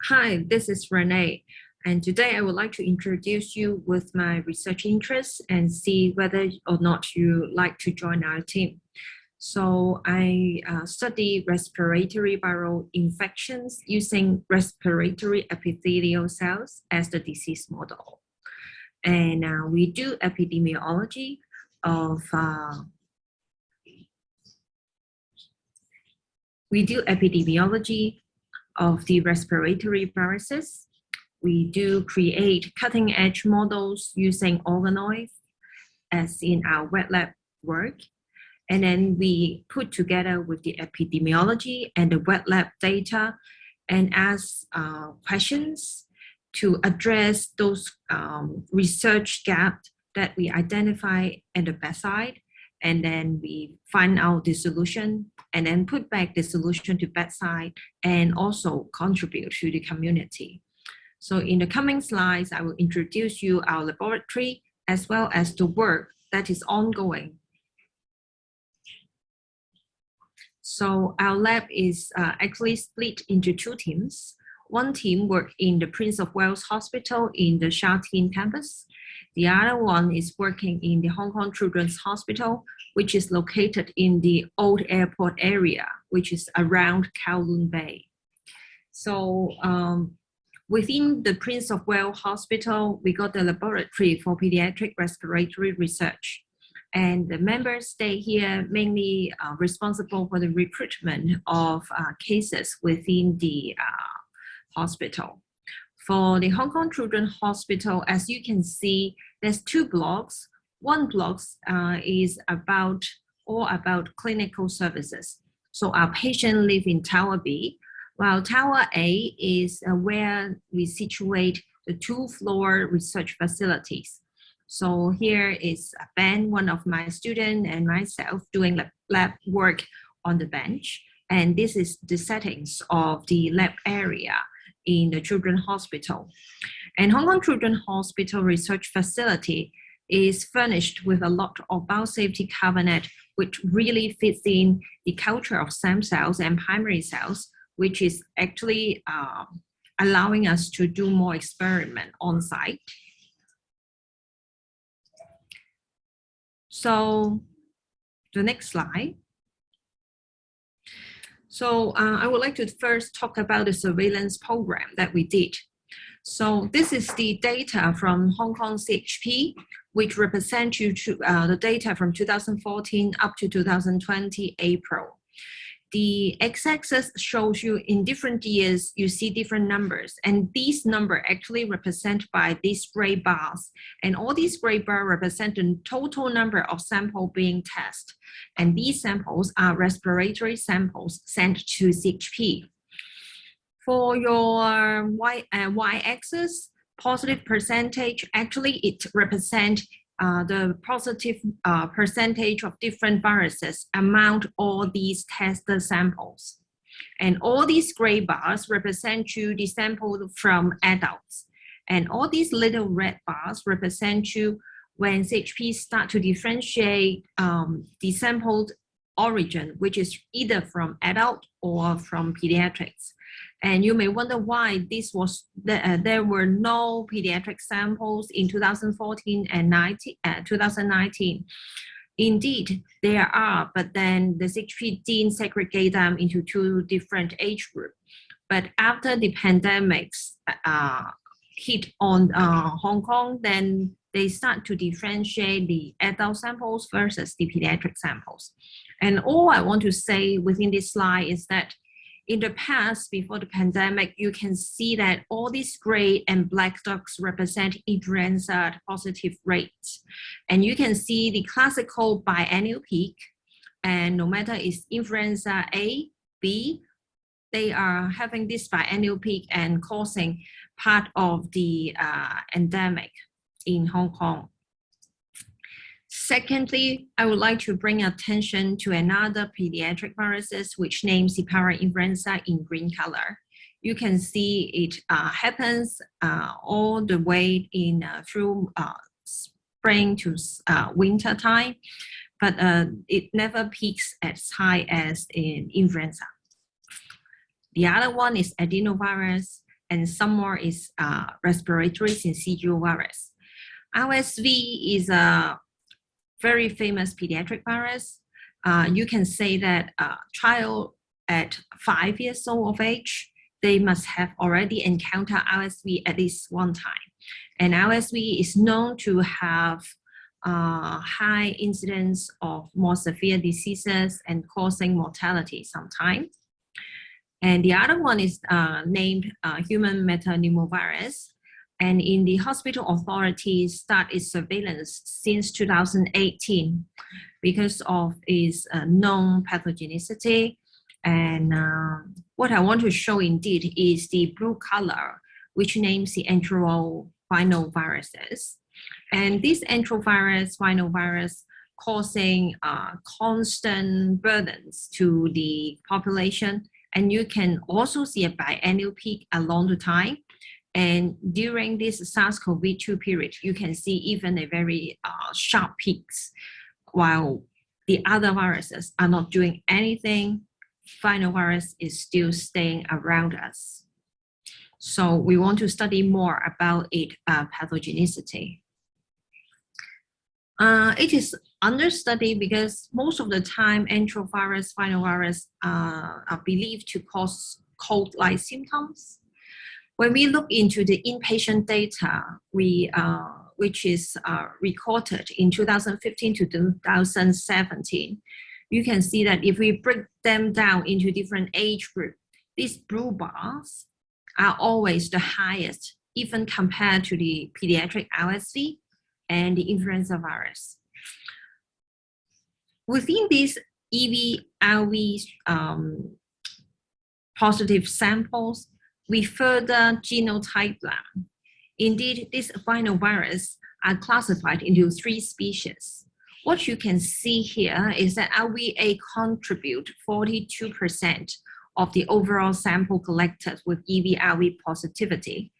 Hi, this is Renee, and today I would like to introduce you with my research interests and see whether or not you like to join our team. So I study respiratory viral infections using respiratory epithelial cells as the disease model. And we do epidemiology of the respiratory viruses. We do create cutting edge models using organoids as in our wet lab work. And then we put together with the epidemiology and the wet lab data and ask questions to address those research gaps that we identify at the bedside. And then we find out the solution and then put back the solution to bedside and also contribute to the community. So in the coming slides, I will introduce you our laboratory as well as the work that is ongoing. So our lab is actually split into two teams. One team works in the Prince of Wales Hospital in the Sha Tin campus. The other one is working in the Hong Kong Children's Hospital, which is located in the old airport area, which is around Kowloon Bay. So within the Prince of Wales Hospital, we got the laboratory for pediatric respiratory research. And the members stay here mainly responsible for the recruitment of cases within the hospital. For the Hong Kong Children's Hospital, as you can see, there's two blocks. One block is all about clinical services. So our patients live in Tower B, while Tower A is where we situate the two-floor research facilities. So here is Ben, one of my students, and myself doing lab work on the bench. And this is the settings of the lab area in the Children's Hospital. And Hong Kong Children's Hospital Research Facility is furnished with a lot of biosafety cabinet, which really fits in the culture of stem cells and primary cells, which is actually allowing us to do more experiment on site. So the next slide. So I would like to first talk about the surveillance program that we did. So this is the data from Hong Kong CHP, which represents the data from 2014 up to 2020 April. The x-axis shows you in different years, you see different numbers. And these numbers actually represent by these gray bars. And all these gray bars represent the total number of samples being tested. And these samples are respiratory samples sent to CHP. For your y-axis, positive percentage, actually it represents the positive percentage of different viruses among all these tested samples. And all these gray bars represent you the sample from adults. And all these little red bars represent you when CHP start to differentiate the sampled origin, which is either from adult or from pediatrics. And you may wonder why there were no pediatric samples in 2014 and 2019. Indeed, there are, but then the CHP didn't segregate them into two different age groups. But after the pandemics hit on Hong Kong, then they start to differentiate the adult samples versus the pediatric samples. And all I want to say within this slide is that in the past, before the pandemic, you can see that all these gray and black dots represent influenza positive rates. And you can see the classical biennial peak, and no matter it's influenza A, B, they are having this biennial peak and causing part of the endemic in Hong Kong. Secondly, I would like to bring attention to another pediatric viruses, which names parainfluenza in green color. You can see it happens all the way through spring to winter time, but it never peaks as high as in influenza. The other one is adenovirus. and some more is respiratory syncytial virus. RSV is a very famous pediatric virus. You can say that a child at 5 years old of age, they must have already encountered RSV at least one time. And RSV is known to have high incidence of more severe diseases and causing mortality sometimes. And the other one is named human metapneumovirus. And in the hospital authorities start its surveillance since 2018 because of its known pathogenicity. And what I want to show indeed is the blue color, which names the enterovirus. And this enterovirus causing constant burdens to the population. And you can also see a biennial peak along the time. And during this SARS-CoV-2 period, you can see even a very sharp peaks, while the other viruses are not doing anything. Rhinovirus is still staying around us. So we want to study more about its pathogenicity. It is understudied because most of the time enterovirus, rhinovirus are believed to cause cold-like symptoms. When we look into the inpatient data, which is recorded in 2015 to 2017, you can see that if we break them down into different age groups, these blue bars are always the highest, even compared to the pediatric RSV and the influenza virus. Within these EV-RV positive samples, we further genotype them. Indeed, these rhinovirus are classified into 3 species. What you can see here is that RVA contribute 42% of the overall sample collected with EV-RV positivity,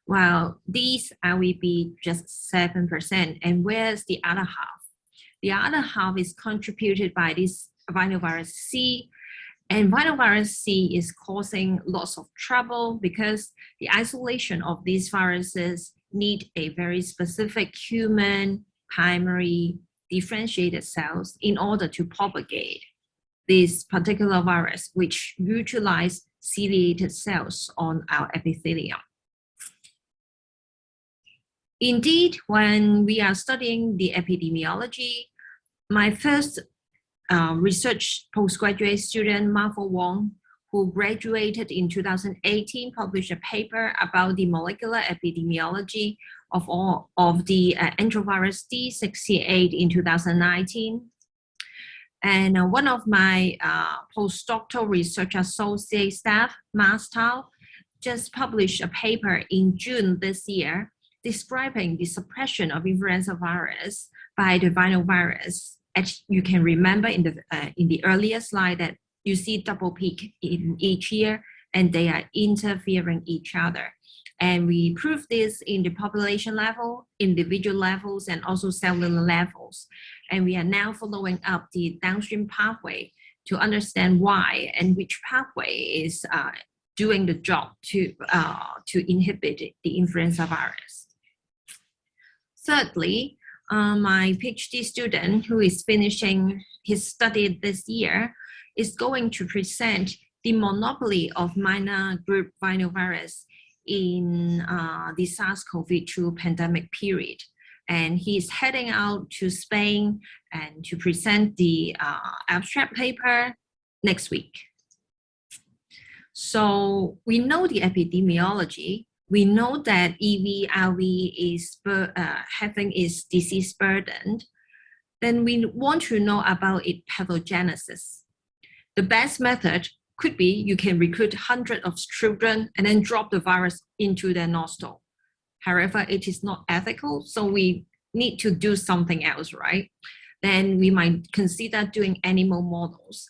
while these RVB just 7%. And where's the other half? The other half is contributed by this rhinovirus C. And rhinovirus C is causing lots of trouble because the isolation of these viruses need a very specific human primary differentiated cells in order to propagate this particular virus, which utilize ciliated cells on our epithelium. Indeed, when we are studying the epidemiology, my first research postgraduate student, Martha Wong, who graduated in 2018, published a paper about the molecular epidemiology of the enterovirus D68 in 2019. And one of my postdoctoral research associate staff, Mas Tao, just published a paper in June this year describing the suppression of influenza virus by the rhinovirus. As you can remember in the earlier slide that you see double peak in each year and they are interfering each other. And we prove this in the population level, individual levels, and also cellular levels. And we are now following up the downstream pathway to understand why and which pathway is doing the job to inhibit the influenza virus. Thirdly, my PhD student who is finishing his study this year is going to present the monopoly of minor group rhinovirus in the SARS-CoV-2 pandemic period. And he's heading out to Spain and to present the abstract paper next week. So we know the epidemiology. We know that EV-RV is having its disease burden. Then we want to know about its pathogenesis. The best method could be you can recruit hundreds of children and then drop the virus into their nostril. However, it is not ethical, so we need to do something else, right? Then we might consider doing animal models.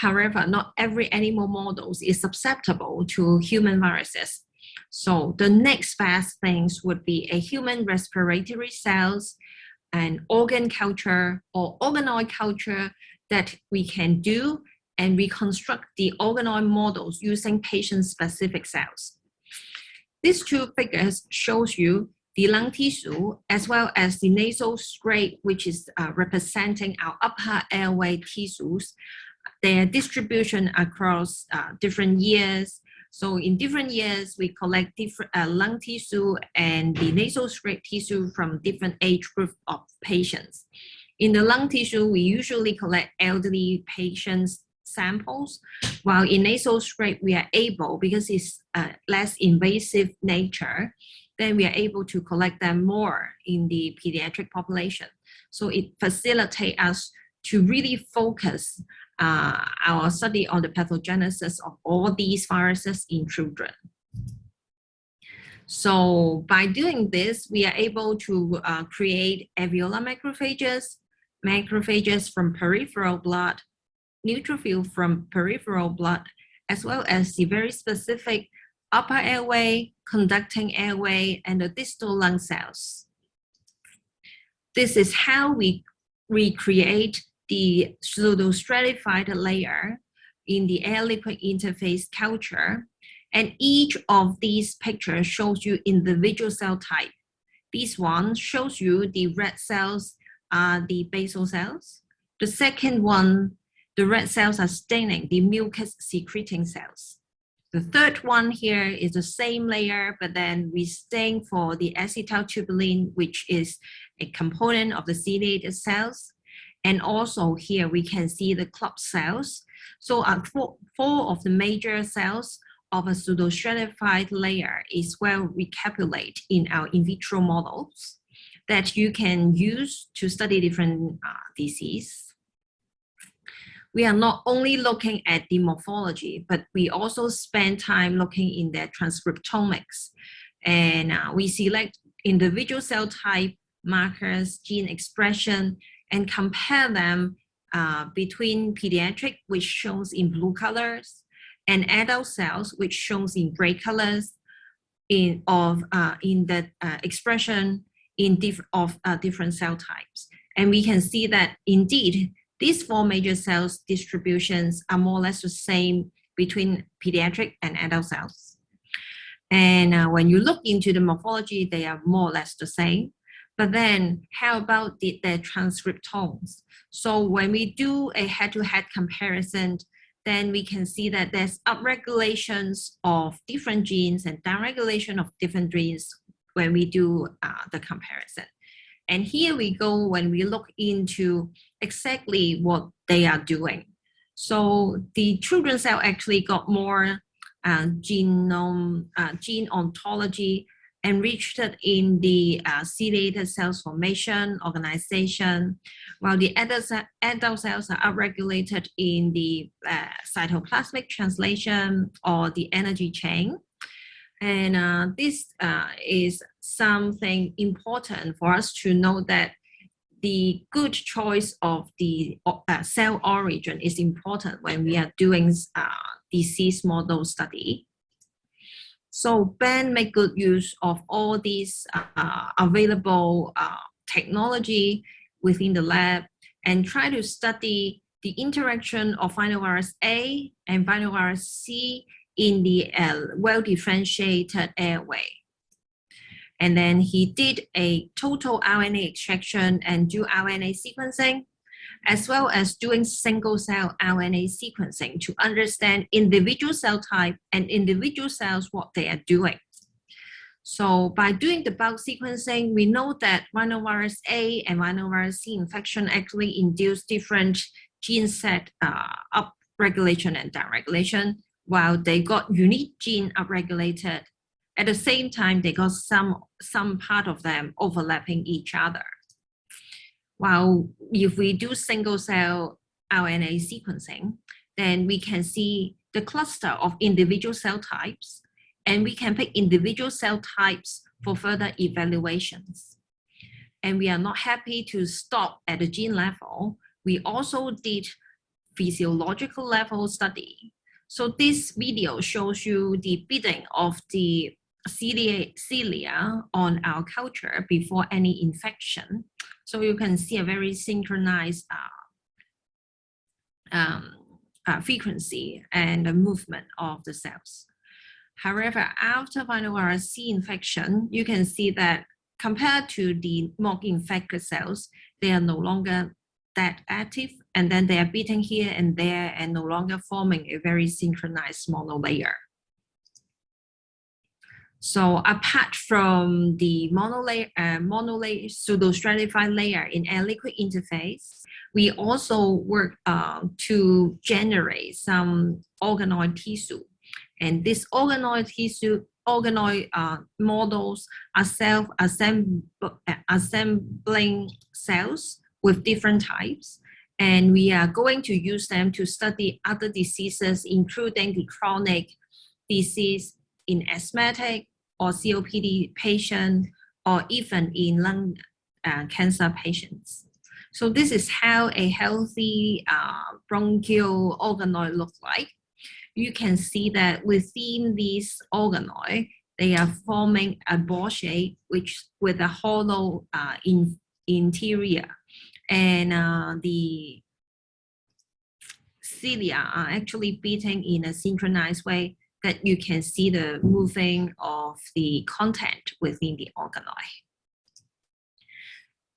However, not every animal model is susceptible to human viruses. So the next best things would be a human respiratory cells and organ culture or organoid culture that we can do and reconstruct the organoid models using patient-specific cells. These two figures shows you the lung tissue as well as the nasal scrape, which is representing our upper airway tissues, their distribution across different years. So in different years, we collect different lung tissue and the nasal scrape tissue from different age group of patients. In the lung tissue, we usually collect elderly patients samples, while in nasal scrape, we are able, because it's less invasive nature, then we are able to collect them more in the pediatric population. So it facilitates us to really focus our study on the pathogenesis of all these viruses in children. So by doing this, we are able to create alveolar macrophages from peripheral blood, neutrophil from peripheral blood, as well as the very specific upper airway, conducting airway, and the distal lung cells. This is how we recreate the pseudostratified layer in the air-liquid interface culture. And each of these pictures shows you individual cell type. This one shows you the red cells are the basal cells. The second one, the red cells are staining the mucus secreting cells. The third one here is the same layer, but then we stain for the acetyltubulin, which is a component of the ciliated cells. And also here we can see the club cells. So four of the major cells of a pseudostratified layer is well recapitulated in our in vitro models that you can use to study different diseases. We are not only looking at the morphology, but we also spend time looking in their transcriptomics. And we select individual cell type, markers, gene expression, and compare them between pediatric, which shows in blue colors, and adult cells, which shows in gray colors, in the expression in different cell types. And we can see that indeed, these four major cells distributions are more or less the same between pediatric and adult cells. And when you look into the morphology, they are more or less the same. But then how about their transcriptomes? So when we do a head-to-head comparison, then we can see that there's upregulations of different genes and downregulation of different genes when we do the comparison. And here we go when we look into exactly what they are doing. So the children's cell actually got more gene ontology enriched in the ciliated cells formation, organization, while the adult cells are upregulated in the cytoplasmic translation or the energy chain. And this is something important for us to know, that the good choice of the cell origin is important when we are doing disease model study. So Ben make good use of all these available technology within the lab and try to study the interaction of rhinovirus A and rhinovirus C in the well-differentiated airway. And then he did a total RNA extraction and do RNA sequencing, as well as doing single-cell RNA sequencing to understand individual cell type and individual cells, what they are doing. So by doing the bulk sequencing, we know that rhinovirus A and rhinovirus C infection actually induce different gene set upregulation and downregulation, while they got unique gene upregulated. At the same time, they got some part of them overlapping each other. While if we do single cell RNA sequencing, then we can see the cluster of individual cell types, and we can pick individual cell types for further evaluations. And we are not happy to stop at the gene level. We also did physiological level study. So this video shows you the bidding of the cilia on our culture before any infection. So you can see a very synchronized frequency and the movement of the cells. However, after rhinovirus C infection, you can see that compared to the mock infected cells, they are no longer that active, and then they are beating here and there and no longer forming a very synchronized monolayer. So apart from the monolayer pseudostratified layer in air liquid interface, we also work to generate some organoid tissue. And these organoid models are self-assembling cells with different types. And we are going to use them to study other diseases, including the chronic disease in asthmatic or COPD patient, or even in lung cancer patients. So this is how a healthy bronchial organoid looks like. You can see that within these organoid, they are forming a ball shape, which with a hollow interior. And the cilia are actually beating in a synchronized way that you can see the moving of the content within the organoid.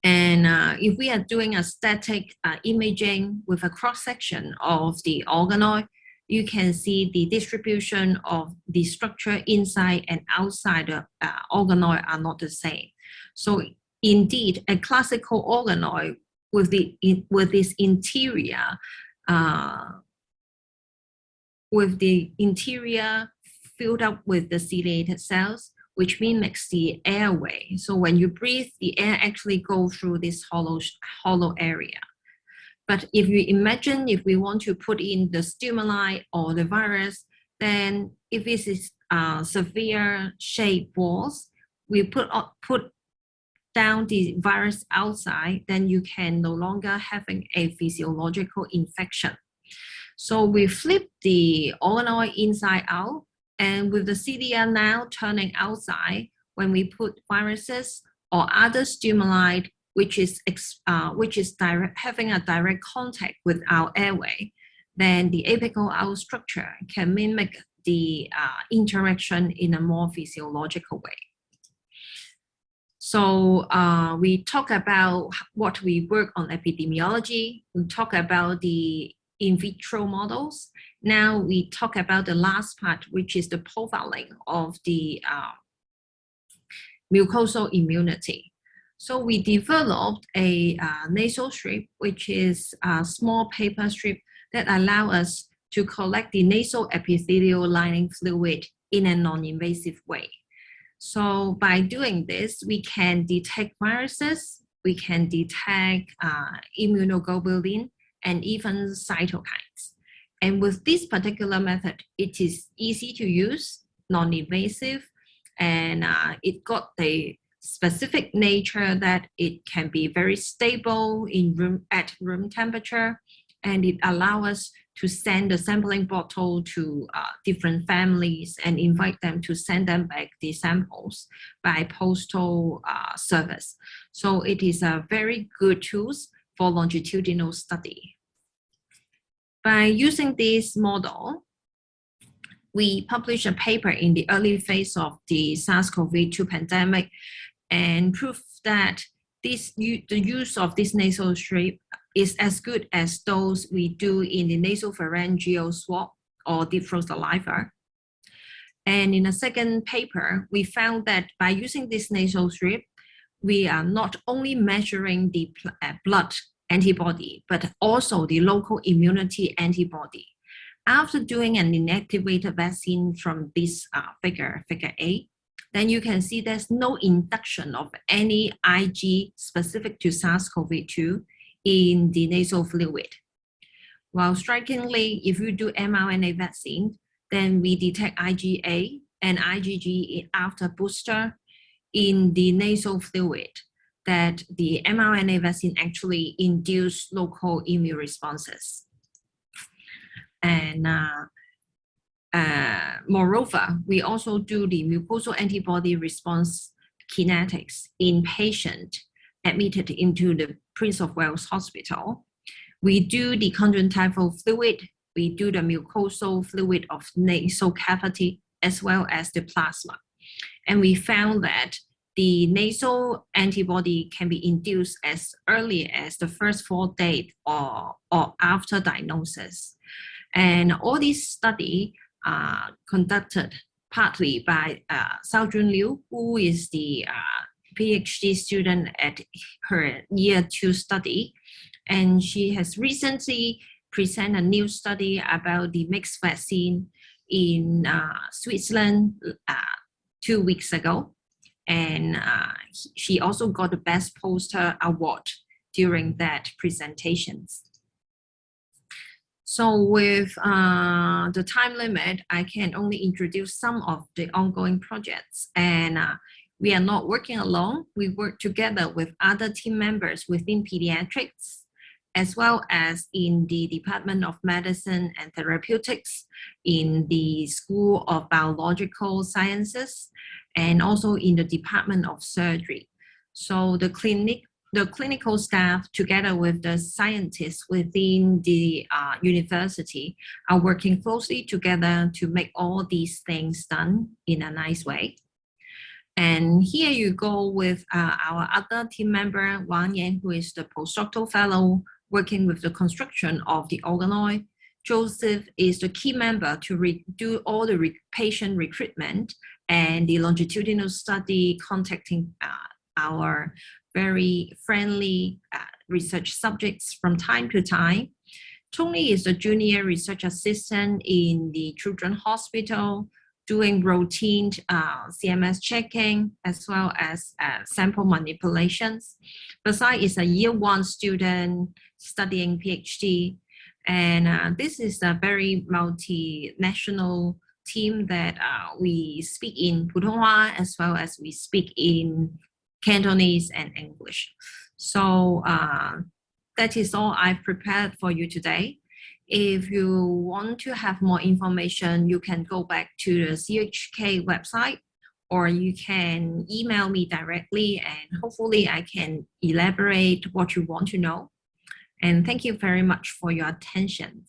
And if we are doing a static imaging with a cross-section of the organoid, you can see the distribution of the structure inside and outside the organoid are not the same. So indeed, a classical organoid with this interior filled up with the ciliated cells, which mimics the airway. So when you breathe, the air actually goes through this hollow area. But if you imagine, if we want to put in the stimuli or the virus, then if this is severe shaped walls, we put down the virus outside, then you can no longer having a physiological infection. So we flip the organoid inside out, and with the cilia now turning outside, when we put viruses or other stimuli, which is having a direct contact with our airway, then the apical out structure can mimic the interaction in a more physiological way. So we talk about what we work on epidemiology. We talk about the in vitro models. Now we talk about the last part, which is the profiling of the mucosal immunity. So we developed a nasal strip, which is a small paper strip that allow us to collect the nasal epithelial lining fluid in a non-invasive way. So by doing this, we can detect viruses, we can detect immunoglobulin, and even cytokines. And with this particular method, it is easy to use, non-invasive, and it got the specific nature that it can be very stable at room temperature, and it allows us to send the sampling bottle to different families and invite them to send them back the samples by postal service. So it is a very good tool for longitudinal study. By using this model, we published a paper in the early phase of the SARS-CoV-2 pandemic and proved that the use of this nasal strip is as good as those we do in the nasopharyngeal swab or deep throat saliva. And in a second paper, we found that by using this nasal strip, we are not only measuring the blood antibody, but also the local immunity antibody. After doing an inactivated vaccine from this figure A, then you can see there's no induction of any Ig specific to SARS-CoV-2 in the nasal fluid. While strikingly, if you do mRNA vaccine, then we detect IgA and IgG after booster in the nasal fluid, that the mRNA vaccine actually induce local immune responses. And moreover, we also do the mucosal antibody response kinetics in patient admitted into the Prince of Wales Hospital. We do the conjunctival fluid, we do the mucosal fluid of nasal cavity, as well as the plasma. And we found that the nasal antibody can be induced as early as the first 4 days or after diagnosis. And all these studies are conducted partly by Xiaojun Liu, who is the PhD student at her year 2 study. And she has recently presented a new study about the mixed vaccine in Switzerland 2 weeks ago. And she also got the Best Poster Award during that presentations. So with the time limit, I can only introduce some of the ongoing projects. And we are not working alone. We work together with other team members within pediatrics, as well as in the Department of Medicine and Therapeutics, in the School of Biological Sciences, and also in the Department of Surgery. So the clinical staff, together with the scientists within the university, are working closely together to make all these things done in a nice way. And here you go with our other team member, Wang Yan, who is the postdoctoral fellow working with the construction of the organoid. Joseph is the key member to do all the patient recruitment and the longitudinal study, contacting our very friendly research subjects from time to time. Tony is a junior research assistant in the Children's Hospital, doing routine CMS checking, as well as sample manipulations. Basai is a year 1 student studying PhD. And this is a very multinational team that we speak in Putonghua, as well as we speak in Cantonese and English. So that is all I've prepared for you today. If you want to have more information, you can go back to the CUHK website, or you can email me directly, and hopefully I can elaborate what you want to know. And thank you very much for your attention.